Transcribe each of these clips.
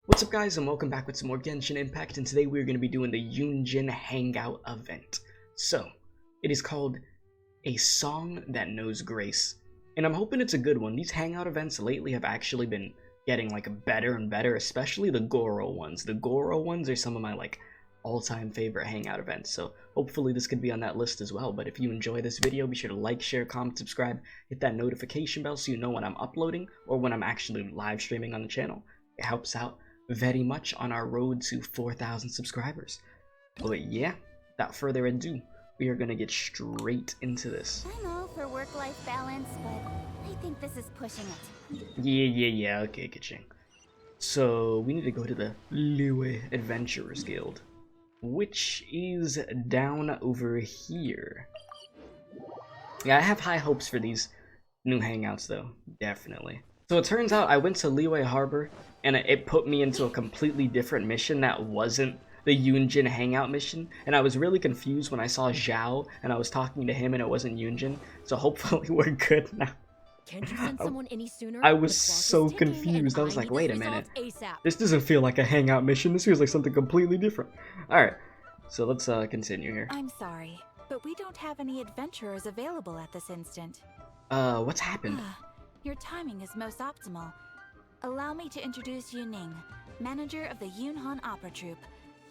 What's up guys, and welcome back with some more Genshin Impact, and today we're going to be doing the Yunjin Hangout event. So, it is called A Song That Knows Grace, and I'm hoping it's a good one. These Hangout events lately have actually been getting better and better, especially the Goro ones. The Goro ones are some of my all-time favorite Hangout events, so hopefully this could be on that list as well. But if you enjoy this video, be sure to like, share, comment, subscribe, hit that notification bell so you know when I'm uploading or when I'm actually live streaming on the channel. It helps out very much on our road to 4,000 subscribers. But yeah, without further ado, we are gonna get straight into this. I'm all for work-life balance, but I think this is pushing it. Yeah, okay, Kaching. So, we need to go to the Liyue Adventurers Guild, which is down over here. Yeah, I have high hopes for these new hangouts though, definitely. So it turns out I went to Liyue Harbor, and it put me into a completely different mission that wasn't the Yunjin Hangout mission, and I was really confused when I saw Zhao, and I was talking to him and it wasn't Yunjin, so hopefully we're good now. Can't you send someone any sooner? I was so confused. I was like, wait a minute. This doesn't feel like a hangout mission. This feels like something completely different. Alright, so let's continue here. I'm sorry, but we don't have any adventurers available at this instant. What's happened? Your timing is most optimal. Allow me to introduce Yuning, manager of the Yunhan Opera Troupe.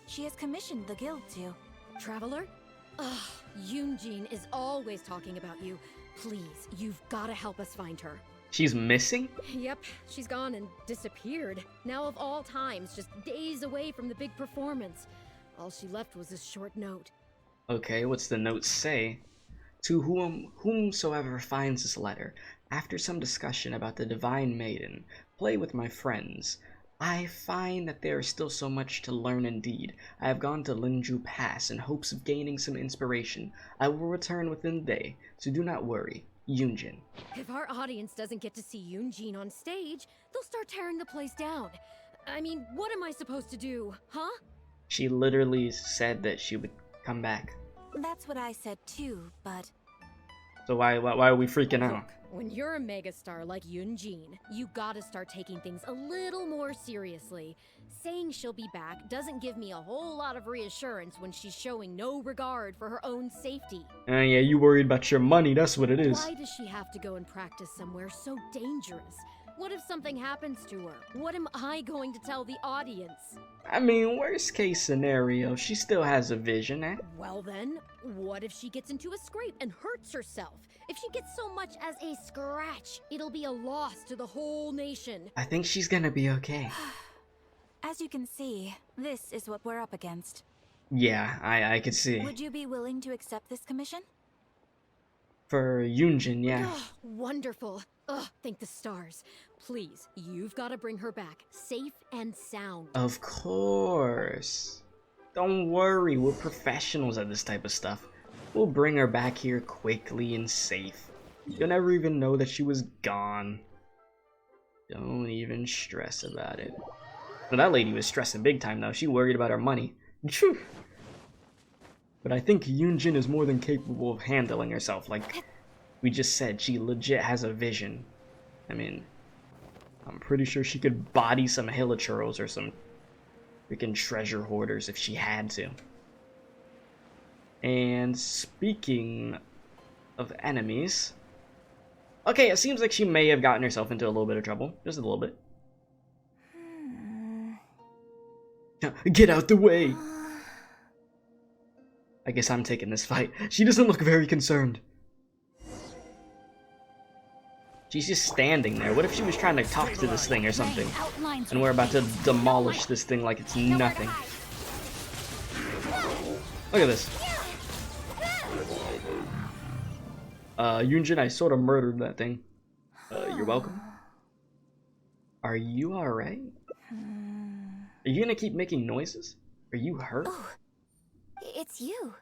She has commissioned the guild to... Traveler? Ugh, Yunjin is always talking about you. Please, you've gotta help us find her. She's missing? Yep, she's gone and disappeared. Now of all times, just days away from the big performance. All she left was a short note. Okay, what's the note say? To whomsoever finds this letter, after some discussion about the Divine Maiden, play with my friends. I find that there is still so much to learn indeed. I have gone to Linju Pass in hopes of gaining some inspiration. I will return within the day, so do not worry. Yunjin. If our audience doesn't get to see Yunjin on stage, they'll start tearing the place down. I mean, what am I supposed to do, huh? She literally said that she would come back. That's what I said too, but... So why are we freaking out? Look, when you're a megastar like Yunjin, you gotta start taking things a little more seriously. Saying she'll be back doesn't give me a whole lot of reassurance when she's showing no regard for her own safety. Yeah, you worried about your money, that's what it is. Why does she have to go and practice somewhere so dangerous? What if something happens to her? What am I going to tell the audience? I mean, worst case scenario, she still has a vision, eh? Well then, what if she gets into a scrape and hurts herself? If she gets so much as a scratch, it'll be a loss to the whole nation. I think she's gonna be okay. As you can see, this is what we're up against. Yeah, I could see. Would you be willing to accept this commission? For Yunjin, yeah. Ugh, wonderful. Ugh, thank the stars. Please, you've got to bring her back, safe and sound. Of course. Don't worry, we're professionals at this type of stuff. We'll bring her back here quickly and safe. You'll never even know that she was gone. Don't even stress about it. Well, that lady was stressing big time though. She worried about her money. But I think Yunjin is more than capable of handling herself. Like we just said, she legit has a vision. I mean, I'm pretty sure she could body some Hilichurls or some freaking treasure hoarders if she had to. And speaking of enemies... Okay, it seems like she may have gotten herself into a little bit of trouble. Just a little bit. Get out the way! I guess I'm taking this fight. She doesn't look very concerned. She's just standing there. What if she was trying to talk to this thing or something? And we're about to demolish this thing like it's nothing. Look at this. Yunjin, I sort of murdered that thing. You're welcome. Are you alright? Are you gonna keep making noises? Are you hurt? Oh, it's you.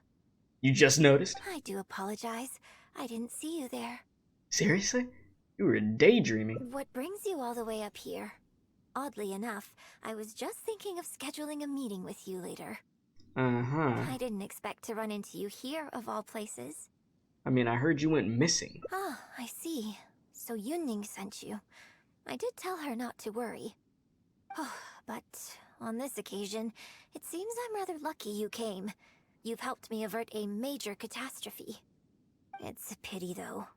You just noticed? I do apologize. I didn't see you there. Seriously? You were daydreaming. What brings you all the way up here? Oddly enough, I was just thinking of scheduling a meeting with you later. I didn't expect to run into you here, of all places. I mean, I heard you went missing. Ah, I see. So Yuning sent you. I did tell her not to worry. Oh, But on this occasion, it seems I'm rather lucky you came. You've helped me avert a major catastrophe. It's a pity, though.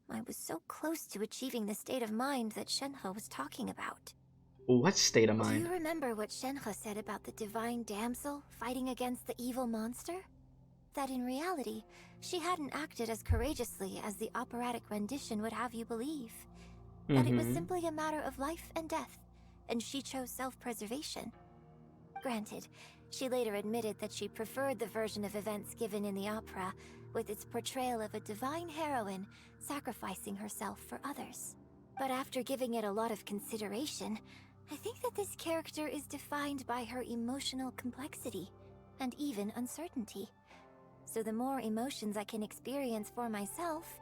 I was so close to achieving the state of mind that Shenhe was talking about. What state of mind? Do you remember what Shenhe said about the divine damsel fighting against the evil monster? That in reality, she hadn't acted as courageously as the operatic rendition would have you believe. That it was simply a matter of life and death, and she chose self-preservation. Granted, she later admitted that she preferred the version of events given in the opera, with its portrayal of a divine heroine sacrificing herself for others. But after giving it a lot of consideration, I think that this character is defined by her emotional complexity, and even uncertainty. So the more emotions I can experience for myself,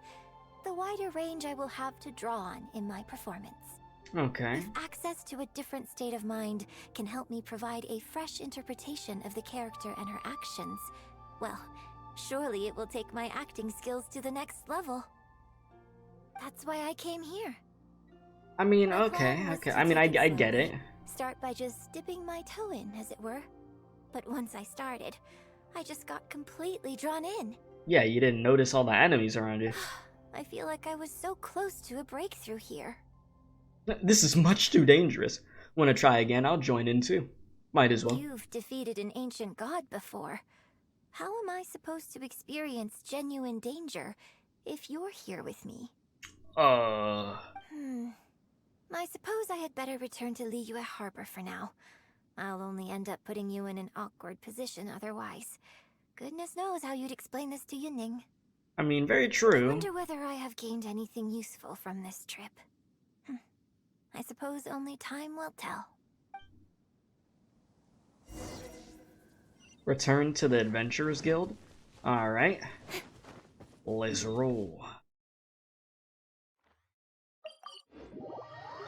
the wider range I will have to draw on in my performance. Okay. If access to a different state of mind can help me provide a fresh interpretation of the character and her actions, well, surely it will take my acting skills to the next level. That's why I came here. I mean, okay. I mean, I get it. Start by just dipping my toe in, as it were. But once I started, I just got completely drawn in. Yeah, you didn't notice all the enemies around you. I feel like I was so close to a breakthrough here. This is much too dangerous. Wanna try again? I'll join in too. Might as well. You've defeated an ancient god before. How am I supposed to experience genuine danger if you're here with me? I suppose I had better return to Liyue Harbor for now. I'll only end up putting you in an awkward position otherwise. Goodness knows how you'd explain this to Yunjin. I mean, very true. I wonder whether I have gained anything useful from this trip. I suppose only time will tell. Return to the Adventurers Guild? Alright. Let's roll.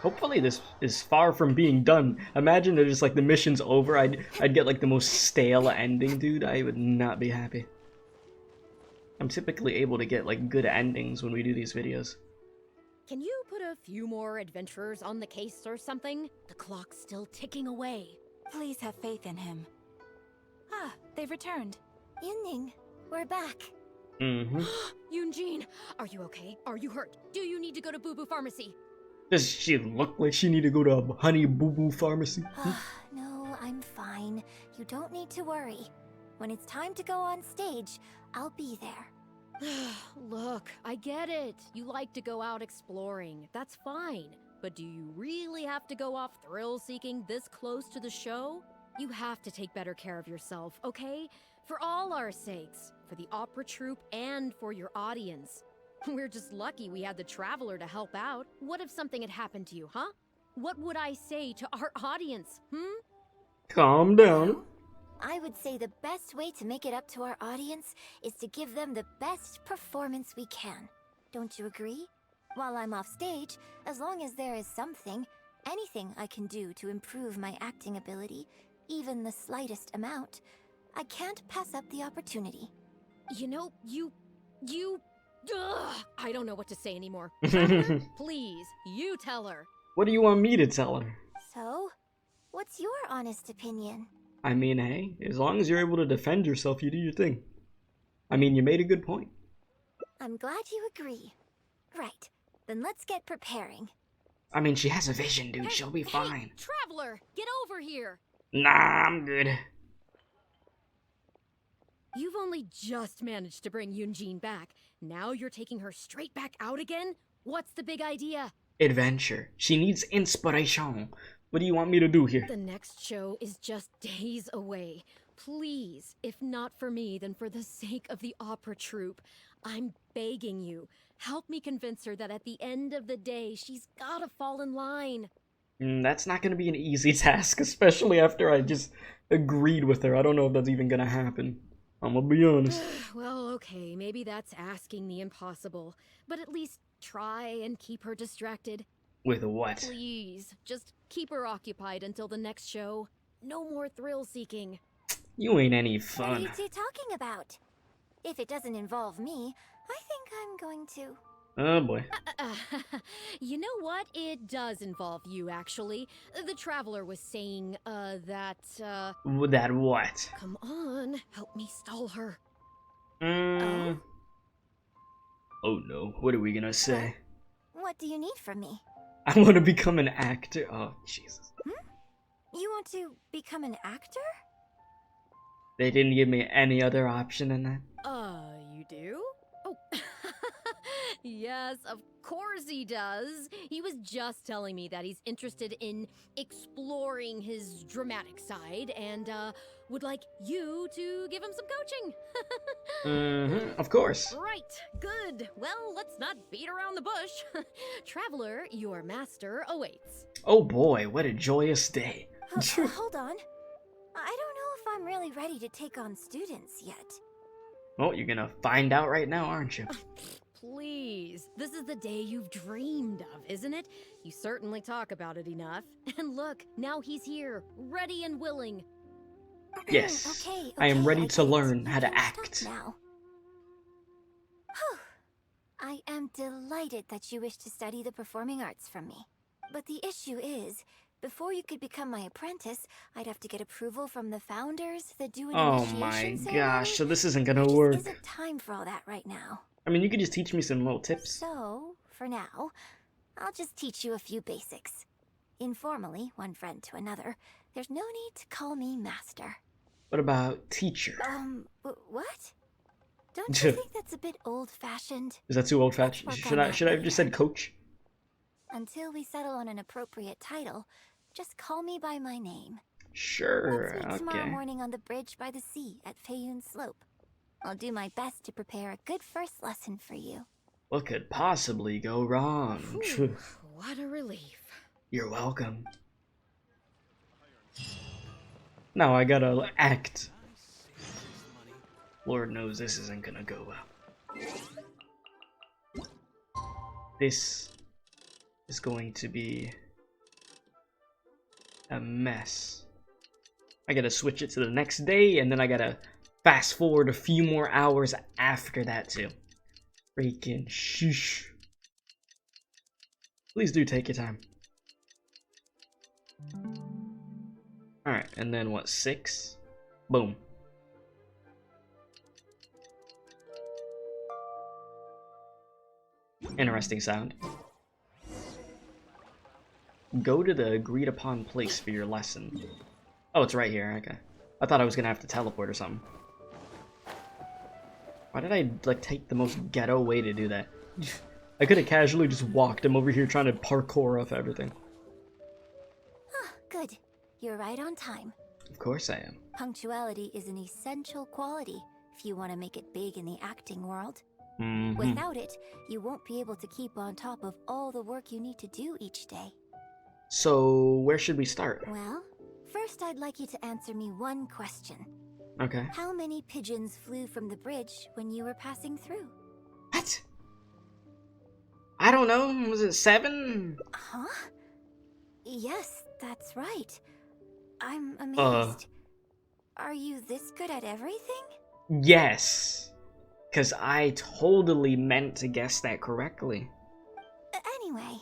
Hopefully this is far from being done. Imagine if just like the mission's over, I'd get like the most stale ending, dude. I would not be happy. I'm typically able to get like good endings when we do these videos. Can you put a few more adventurers on the case or something? The clock's still ticking away. Please have faith in him. Ah, they've returned. Yunjin, we're back. Yunjin, are you okay? Are you hurt? Do you need to go to Boo Boo Pharmacy? Does she look like she need to go to Honey Boo Boo Pharmacy? No, I'm fine. You don't need to worry. When it's time to go on stage, I'll be there. Look, I get it. You like to go out exploring. That's fine. But do you really have to go off thrill-seeking this close to the show? You have to take better care of yourself, okay? For all our sakes. For the opera troupe and for your audience. We're just lucky we had the Traveler to help out. What if something had happened to you, huh? What would I say to our audience, Calm down. I would say the best way to make it up to our audience is to give them the best performance we can. Don't you agree? While I'm off stage, as long as there is something, anything I can do to improve my acting ability, even the slightest amount, I can't pass up the opportunity. You know, I don't know what to say anymore. Traveler, please, you tell her. What do you want me to tell her? So, what's your honest opinion? I mean, hey, as long as you're able to defend yourself, you do your thing. I mean, you made a good point. I'm glad you agree. Right, then let's get preparing. I mean, she has a vision, dude. She'll be fine. Traveler, get over here. Nah, I'm good. You've only just managed to bring Yunjin back. Now you're taking her straight back out again? What's the big idea? Adventure. She needs inspiration. What do you want me to do here? The next show is just days away. Please, if not for me, then for the sake of the opera troupe, I'm begging you, help me convince her that at the end of the day, she's gotta fall in line. That's not gonna be an easy task, especially after I just agreed with her. I don't know if that's even gonna happen. I'm gonna be honest. Well, okay, maybe that's asking the impossible, but at least try and keep her distracted. With what? Please, just keep her occupied until the next show. No more thrill-seeking. You ain't any What fun. are you two talking about? If it doesn't involve me, I think I'm going to... Oh boy. You know what? It does involve you, actually. The Traveler was saying, that, That what? Come on, help me stall her. Mm. Oh no, what are we gonna say? What do you need from me? I want to become an actor. Oh, Jesus. You want to become an actor? They didn't give me any other option in that. You do? Oh. Yes, of course he does. He was just telling me that he's interested in exploring his dramatic side and, would like you to give him some coaching. Of course. Right, good. Well, let's not beat around the bush. Traveler, your master awaits. Oh boy, what a joyous day. Hold on. I don't know if I'm really ready to take on students yet. Well, you're gonna find out right now, aren't you? Please, this is the day you've dreamed of, isn't it? You certainly talk about it enough. And look, now he's here, ready and willing. Yes. Okay, I am ready to get it. learn You how to can stop act. now. Whew. I am delighted that you wish to study the performing arts from me. But the issue is, before you could become my apprentice, I'd have to get approval from the founders that do an Oh initiation my ceremony. gosh, so this isn't There gonna just work. isn't time for all that right now. I mean, you could just teach me some little tips. So, for now, I'll just teach you a few basics. Informally, one friend to another, there's no need to call me master. What about teacher? What? Don't you think that's a bit old-fashioned? Is that too old-fashioned? Let's work Should on I that should I have later. just said coach? Until we settle on an appropriate title, just call me by my name. Sure. Let's meet tomorrow Okay. morning on the bridge by the sea at Feiyun Slope. I'll do my best to prepare a good first lesson for you. What could possibly go wrong? Whew, what a relief. You're welcome. Now I gotta act. Lord knows this isn't gonna go well. This is going to be a mess. I gotta switch it to the next day, and then I gotta fast forward a few more hours after that too. Freaking sheesh. Please do take your time. Alright, and then what, 6? Boom. Interesting sound. Go to the agreed upon place for your lesson. Oh, it's right here, okay. I thought I was gonna have to teleport or something. Why did I, like, take the most ghetto way to do that? I could have casually just walked. I'm over here trying to parkour off everything. Ah, good. You're right on time. Of course I am. Punctuality is an essential quality if you want to make it big in the acting world. Mhm. Without it, you won't be able to keep on top of all the work you need to do each day. So, where should we start? Well, first I'd like you to answer me one question. Okay. How many pigeons flew from the bridge when you were passing through? What? I don't know. Was it 7? Huh? Yes, that's right. I'm amazed. Are you this good at everything? Yes. Because I totally meant to guess that correctly. Anyway,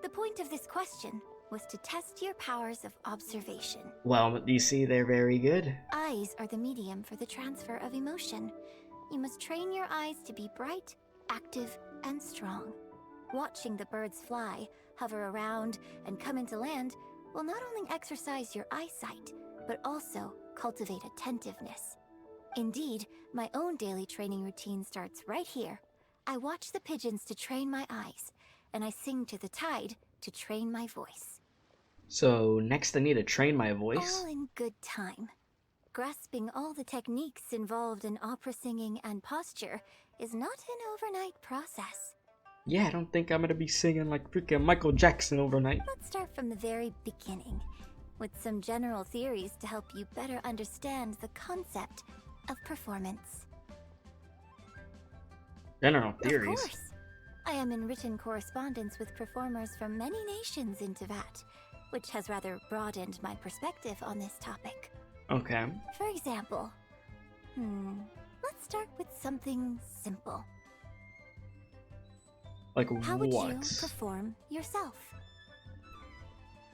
the point of this question was to test your powers of observation. Well, you see, they're very good. Eyes are the medium for the transfer of emotion. You must train your eyes to be bright, active, and strong. Watching the birds fly, hover around, and come into land will not only exercise your eyesight, but also cultivate attentiveness. Indeed, my own daily training routine starts right here. I watch the pigeons to train my eyes, and I sing to the tide to train my voice. So, next I need to train my voice. All in good time. Grasping all the techniques involved in opera singing and posture is not an overnight process. Yeah, I don't think I'm gonna be singing like freaking Michael Jackson overnight. Let's start from the very beginning, with some general theories to help you better understand the concept of performance. General theories. Of course. I am in written correspondence with performers from many nations in Teyvat, which has rather broadened my perspective on this topic. Okay. For example, let's start with something simple. Like How would you what? perform yourself?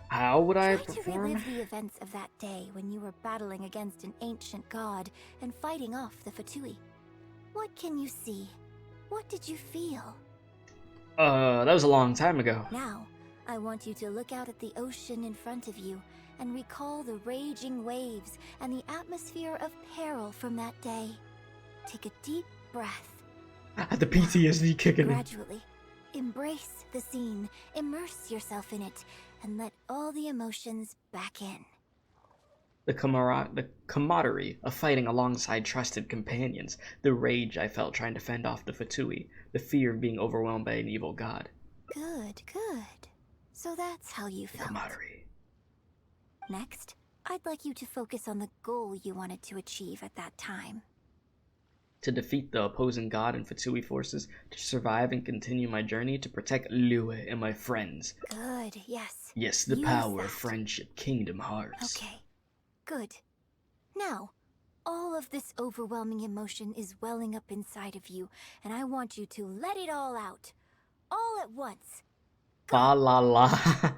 How would I Try to perform? relive the events of that day when you were battling against an ancient god and fighting off the Fatui. What can you see? What did you feel? That was a long time ago. Now, I want you to look out at the ocean in front of you and recall the raging waves and the atmosphere of peril from that day. Take a deep breath. The PTSD kicking in. Gradually, embrace the scene, immerse yourself in it, and let all the emotions back in. The camaraderie of fighting alongside trusted companions, the rage I felt trying to fend off the Fatui, the fear of being overwhelmed by an evil god. Good, good. So that's how you felt. Camaraderie. Next, I'd like you to focus on the goal you wanted to achieve at that time. To defeat the opposing god and Fatui forces, to survive and continue my journey to protect Liyue and my friends. Good, yes. Yes, the Use power that. of friendship, Kingdom Hearts. Okay, good. Now, all of this overwhelming emotion is welling up inside of you, and I want you to let it all out. All at once. Fa la la. Ha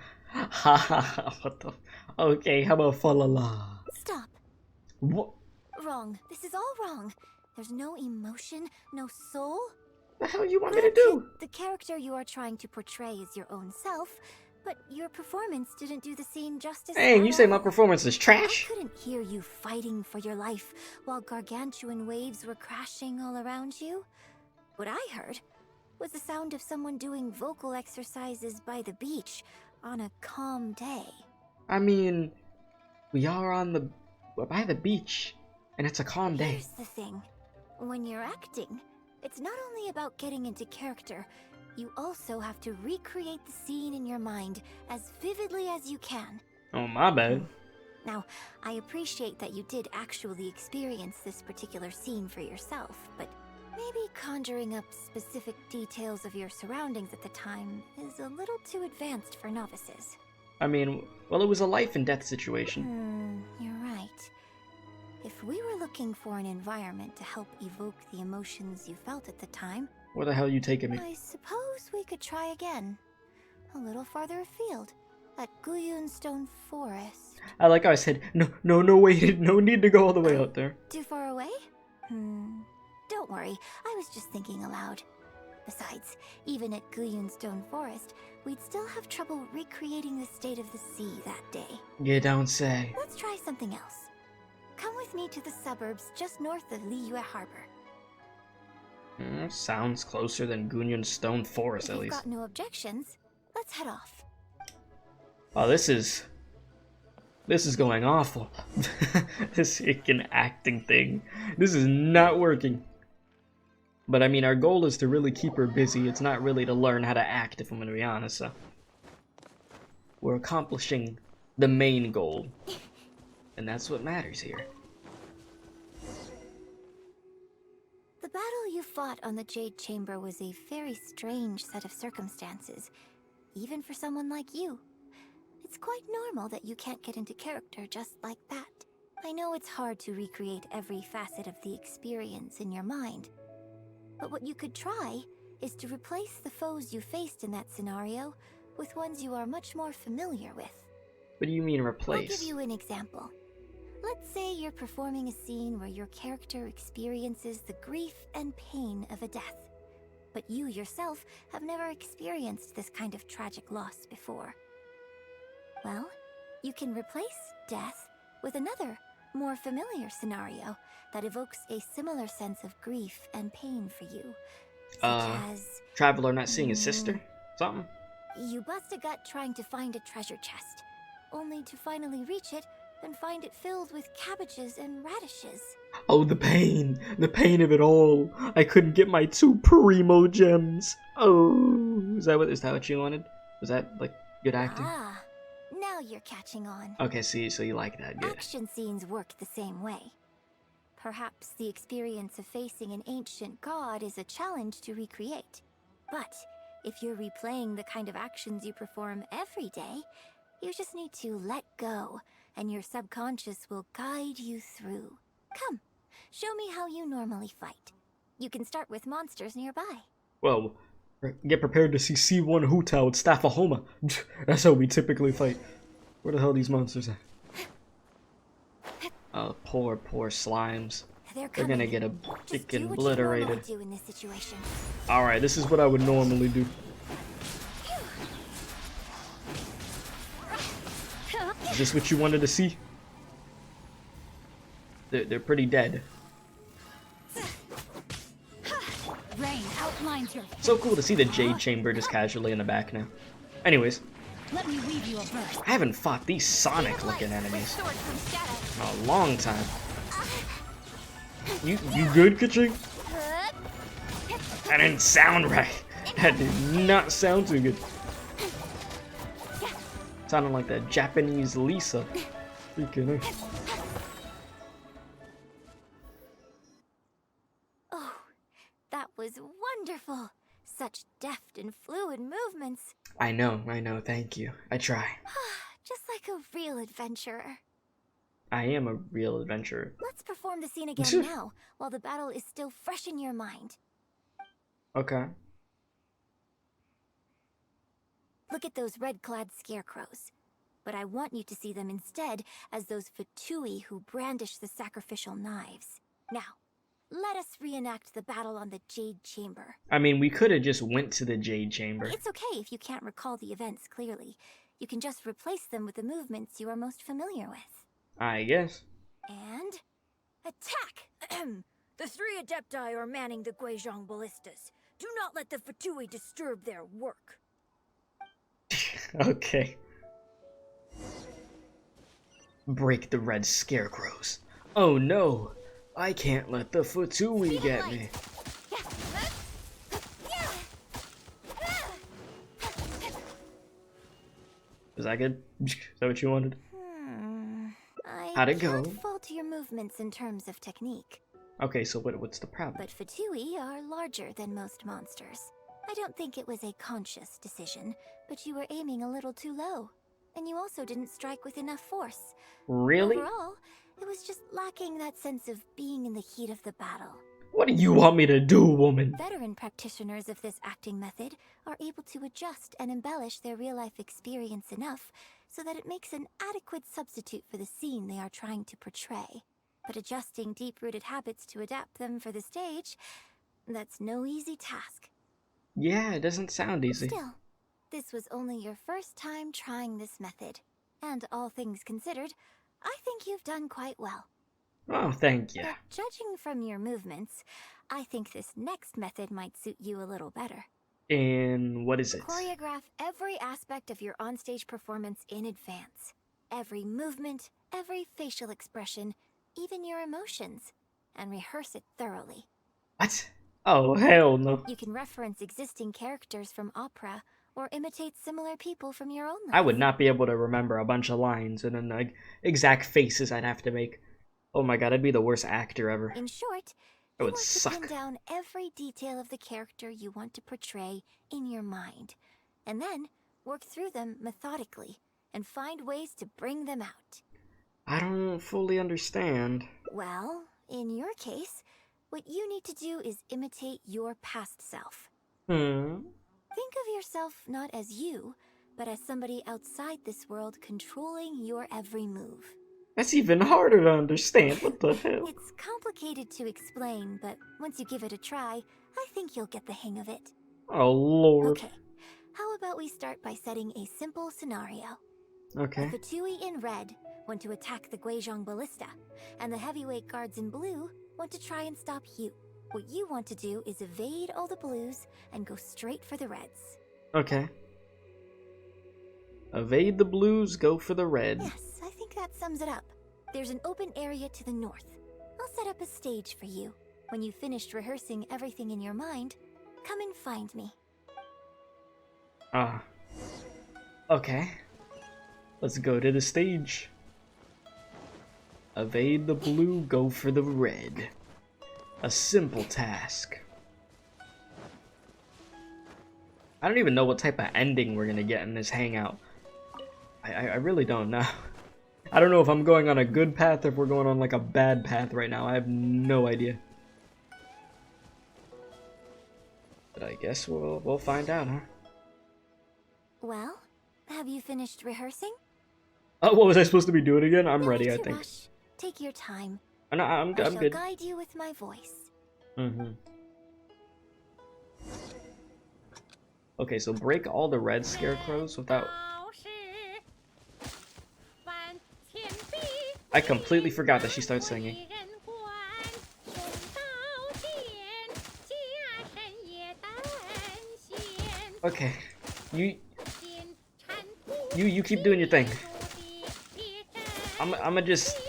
ha. What the? Okay, how about fa la la? Stop. What Wrong. This is all wrong. There's no emotion, no soul. the hell you want me to do? The character you are trying to portray is your own self, but your performance didn't do the scene justice. Hey, at you say my all. performance is I trash? couldn't hear you fighting for your life while gargantuan waves were crashing all around you. What I heard was the sound of someone doing vocal exercises by the beach on a calm day. I mean, we are by the beach, and it's a calm day. Here's the thing. When you're acting, it's not only about getting into character, you also have to recreate the scene in your mind as vividly as you can. Oh, my bad. Now, I appreciate that you did actually experience this particular scene for yourself, but maybe conjuring up specific details of your surroundings at the time is a little too advanced for novices. I mean, well, it was a life and death situation. You're right. If we were looking for an environment to help evoke the emotions you felt at the time, Where the hell you taking me? I suppose we could try again. A little farther afield, at Guyun Stone Forest. I like how I said, no, wait, no need to go all the way out there. Too far away? Don't worry, I was just thinking aloud. Besides, even at Guyun Stone Forest, we'd still have trouble recreating the state of the sea that day. You don't say. Let's try something else. Come with me to the suburbs just north of Liyue Harbor. Sounds closer than Gunyan Stone Forest, If at you've least. got no objections, let's head off. Oh, this is going awful. This freaking acting thing. This is not working. But I mean, our goal is to really keep her busy. It's not really to learn how to act, if I'm gonna be honest, so. We're accomplishing the main goal. And that's what matters here. The battle you fought on the Jade Chamber was a very strange set of circumstances, even for someone like you. It's quite normal that you can't get into character just like that. I know it's hard to recreate every facet of the experience in your mind, but what you could try is to replace the foes you faced in that scenario with ones you are much more familiar with. What do you mean I'll replace? give you an example. Let's say you're performing a scene where your character experiences the grief and pain of a death, but you yourself have never experienced this kind of tragic loss before. Well, you can replace death with another, more familiar scenario that evokes a similar sense of grief and pain for you, such as Traveler not seeing his sister? Something? you bust a gut trying to find a treasure chest, only to finally reach it and find it filled with cabbages and radishes. Oh, the pain of it all. I couldn't get my 2 primo gems. Oh, is that what you wanted? Was that like good acting? Ah, now you're catching on. Okay, see, so you like that, good. Action scenes work the same way. Perhaps the experience of facing an ancient god is a challenge to recreate. But if you're replaying the kind of actions you perform every day, you just need to let go, and your subconscious will guide you through. Come, show me how you normally fight. You can start with monsters nearby. Well, Get prepared to see C1 Hutao with Staphahoma. That's how we typically fight. Where the hell are these monsters at? Oh, poor slimes. They're gonna get obliterated. Alright, this is what I would normally do. Is this what you wanted to see? They're pretty dead. So cool to see the Jade Chamber just casually in the back now. Anyways, I haven't fought these Sonic-looking enemies in a long time. You good, Kaching? That didn't sound right. That did not sound too good. Sounded like that Japanese Lisa. Freaking hell. That was wonderful. Such deft and fluid movements. I know, thank you. I try. Just like a real adventurer. I am a real adventurer. Let's perform the scene again now, while the battle is still fresh in your mind. Okay. Look at those red-clad scarecrows. But I want you to see them instead as those Fatui who brandish the sacrificial knives. Now, let us reenact the battle on the Jade Chamber. I mean, we could have just went to the Jade Chamber. It's okay if you can't recall the events clearly. You can just replace them with the movements you are most familiar with. I guess. And attack! The 3 Adepti are manning the Guizhong ballistas. Do not let the Fatui disturb their work. Okay. Break the red scarecrows. Oh no! I can't let the Fatui get me. Is that good? Is that what you wanted? How'd it go? I can't fault your movements in terms of technique. Okay, so what's the problem? But Fatui are larger than most monsters. I don't think it was a conscious decision, but you were aiming a little too low. And you also didn't strike with enough force. Really? Overall, it was just lacking that sense of being in the heat of the battle. What do you want me to do, woman? Veteran practitioners of this acting method are able to adjust and embellish their real-life experience enough so that it makes an adequate substitute for the scene they are trying to portray. But adjusting deep-rooted habits to adapt them for the stage, that's no easy task. Yeah, it doesn't sound easy. Still, this was only your first time trying this method. And all things considered, I think you've done quite well. Oh, thank you. But judging from your movements, I think this next method might suit you a little better. And what is it? Choreograph every aspect of your onstage performance in advance. Every movement, every facial expression, even your emotions. And rehearse it thoroughly. What? Oh, hell no. You can reference existing characters from opera or imitate similar people from your own life. I would not be able to remember a bunch of lines and then like exact faces I'd have to make. Oh my god, I'd be the worst actor ever. In short, it you would want suck. to pin down every detail of the character you want to portray in your mind, and then work through them methodically and find ways to bring them out. I don't fully understand. Well, in your case, what you need to do is imitate your past self. Think of yourself not as you, but as somebody outside this world controlling your every move. That's even harder to understand. What the hell? It's complicated to explain, but once you give it a try, I think you'll get the hang of it. Oh, Lord. Okay, how about we start by setting a simple scenario. Okay. The Fatui in red want to attack the Guizhong ballista, and the heavyweight guards in blue want to try and stop you. What you want to do is evade all the blues and go straight for the reds. Okay. Evade the blues, go for the red. Yes, I think that sums it up. There's an open area to the north. I'll set up a stage for you. When you've finished rehearsing everything in your mind, come and find me. Okay. Let's go to the stage. Evade the blue, go for the red. A simple task. I don't even know what type of ending we're gonna get in this hangout. I really don't know. I don't know if I'm going on a good path or if we're going on like a bad path right now. I have no idea. But I guess we'll find out, huh? Well, have you finished rehearsing? Oh, what was I supposed to be doing again? I'm No ready, need I to think. rush. Take your time. No, I'm I shall good. guide you with my voice. Okay, so break all the red scarecrows without... I completely forgot that she starts singing. Okay, you keep doing your thing. I'ma just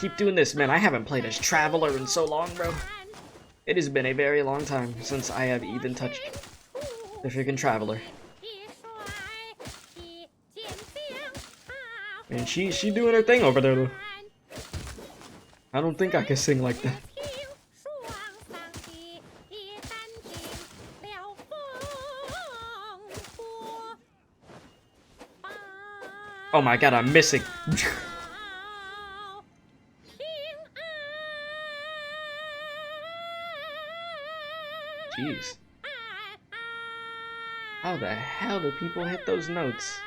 keep doing this, man. I haven't played as Traveler in so long, bro. It has been a very long time since I have even touched the freaking Traveler. And she doing her thing over there, though. I don't think I can sing like that. Oh my god, I'm missing. Jeez. How the hell do people hit those notes?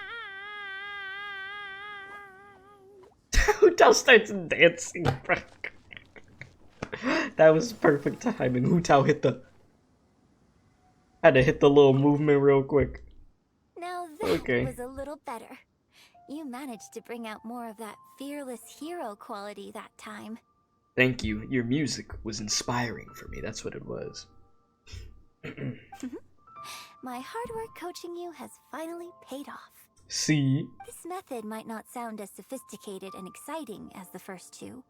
Hu Tao starts dancing. That was perfect timing. Hu Tao had to hit the little movement real quick. Now that was a little better. You managed to bring out more of that fearless hero quality that time. Thank you. Your music was inspiring for me. That's what it was. My hard work coaching you has finally paid off. See? This method might not sound as sophisticated and exciting as the first two,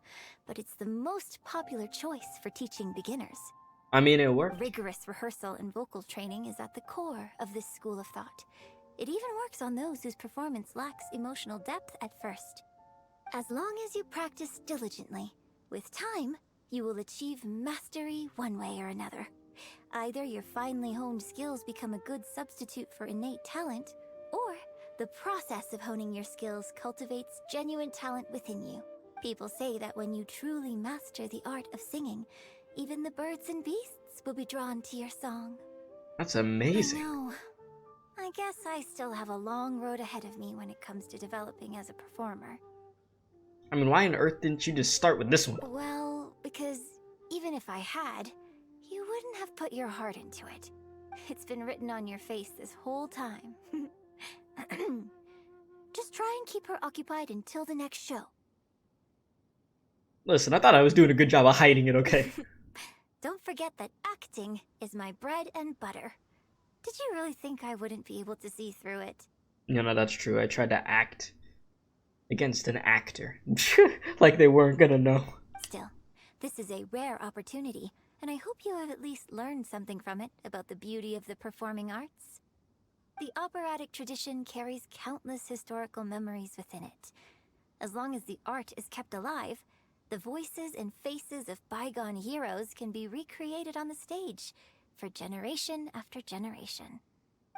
but it's the most popular choice for teaching beginners. I mean, it worked. Rigorous rehearsal and vocal training is at the core of this school of thought. It even works on those whose performance lacks emotional depth at first. As long as you practice diligently, with time, you will achieve mastery one way or another. Either your finely honed skills become a good substitute for innate talent, or the process of honing your skills cultivates genuine talent within you. People say that when you truly master the art of singing, even the birds and beasts will be drawn to your song. That's amazing. I know. I guess I still have a long road ahead of me when it comes to developing as a performer. I mean, why on earth didn't you just start with this one? Well, because even if I had, you wouldn't have put your heart into it. It's been written on your face this whole time. Just try and keep her occupied until the next show. Listen, I thought I was doing a good job of hiding it, okay? Don't forget that acting is my bread and butter. Did you really think I wouldn't be able to see through it? No, that's true. I tried to act against an actor. Like they weren't gonna know. Still, this is a rare opportunity, and I hope you have at least learned something from it about the beauty of the performing arts. The operatic tradition carries countless historical memories within it. As long as the art is kept alive, the voices and faces of bygone heroes can be recreated on the stage for generation after generation.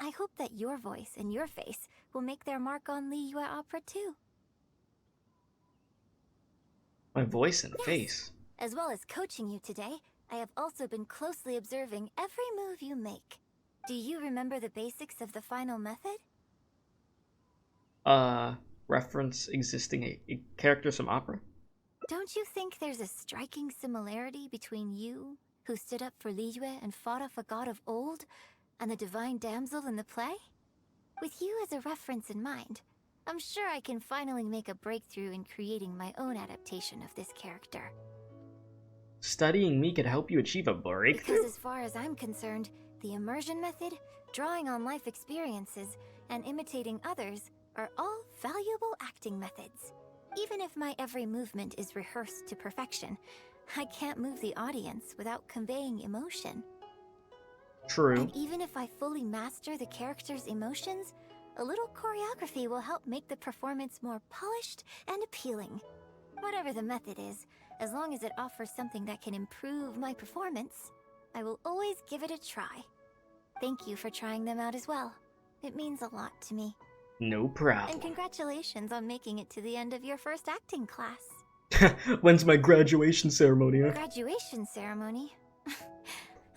I hope that your voice and your face will make their mark on Liyue opera too. My voice and face. As well as coaching you today, I have also been closely observing every move you make. Do you remember the basics of the final method? Reference existing characters from opera? Don't you think there's a striking similarity between you, who stood up for Liyue and fought off a god of old, and the divine damsel in the play? With you as a reference in mind, I'm sure I can finally make a breakthrough in creating my own adaptation of this character. Studying me could help you achieve a breakthrough? Because as far as I'm concerned, the immersion method, drawing on life experiences, and imitating others are all valuable acting methods. Even if my every movement is rehearsed to perfection, I can't move the audience without conveying emotion. True. And even if I fully master the character's emotions, a little choreography will help make the performance more polished and appealing. Whatever the method is, as long as it offers something that can improve my performance, I will always give it a try. Thank you for trying them out as well. It means a lot to me. No problem. And congratulations on making it to the end of your first acting class. When's my graduation ceremony, huh? Graduation ceremony?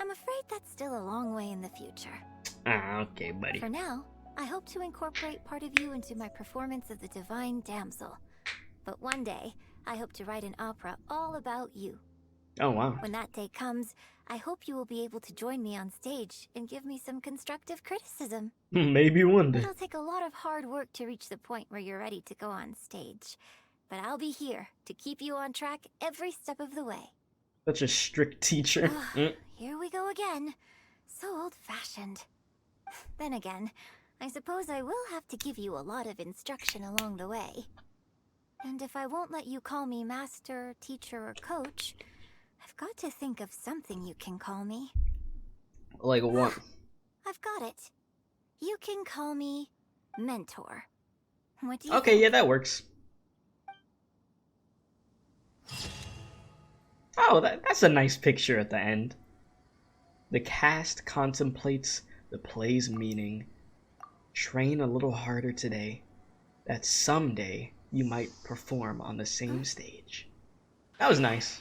I'm afraid that's still a long way in the future. Ah, okay, buddy. For now, I hope to incorporate part of you into my performance of the Divine Damsel. But one day, I hope to write an opera all about you. Oh, wow. When that day comes, I hope you will be able to join me on stage and give me some constructive criticism. Maybe one day. It'll take a lot of hard work to reach the point where you're ready to go on stage. But I'll be here to keep you on track every step of the way. Such a strict teacher. Here we go again. So old-fashioned. Then again, I suppose I will have to give you a lot of instruction along the way. And if I won't let you call me master, teacher, or coach, I've got to think of something you can call me. Like what? I've got it. You can call me mentor. What do you Okay, think? yeah, that works. Oh, that's a nice picture at the end. The cast contemplates the play's meaning. Train a little harder today, that someday you might perform on the same stage. That was nice.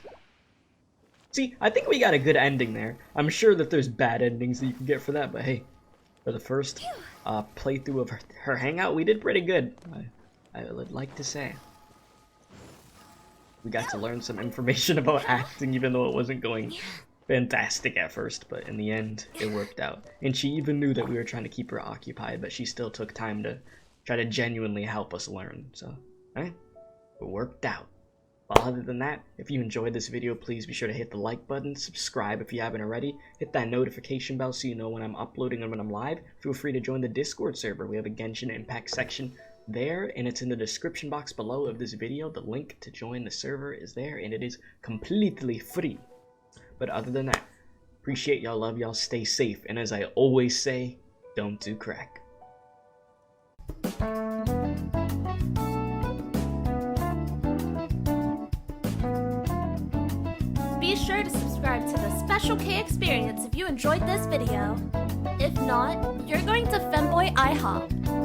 See, I think we got a good ending there. I'm sure that there's bad endings that you can get for that, but hey, for the first playthrough of her hangout, we did pretty good, I would like to say. We got to learn some information about acting, even though it wasn't going fantastic at first, but in the end, it worked out. And she even knew that we were trying to keep her occupied, but she still took time to try to genuinely help us learn. So, it worked out. Well, other than that, if you enjoyed this video, please be sure to hit the like button, subscribe if you haven't already, hit that notification bell so you know when I'm uploading and when I'm live. Feel free to join the Discord server. We have a Genshin Impact section there, and it's in the description box below of this video. The link to join the server is there, and it is completely free. But other than that, appreciate y'all, love y'all, stay safe, and as I always say, don't do crack. Be sure to subscribe to the Special K experience if you enjoyed this video. If not, you're going to Femboy IHOP.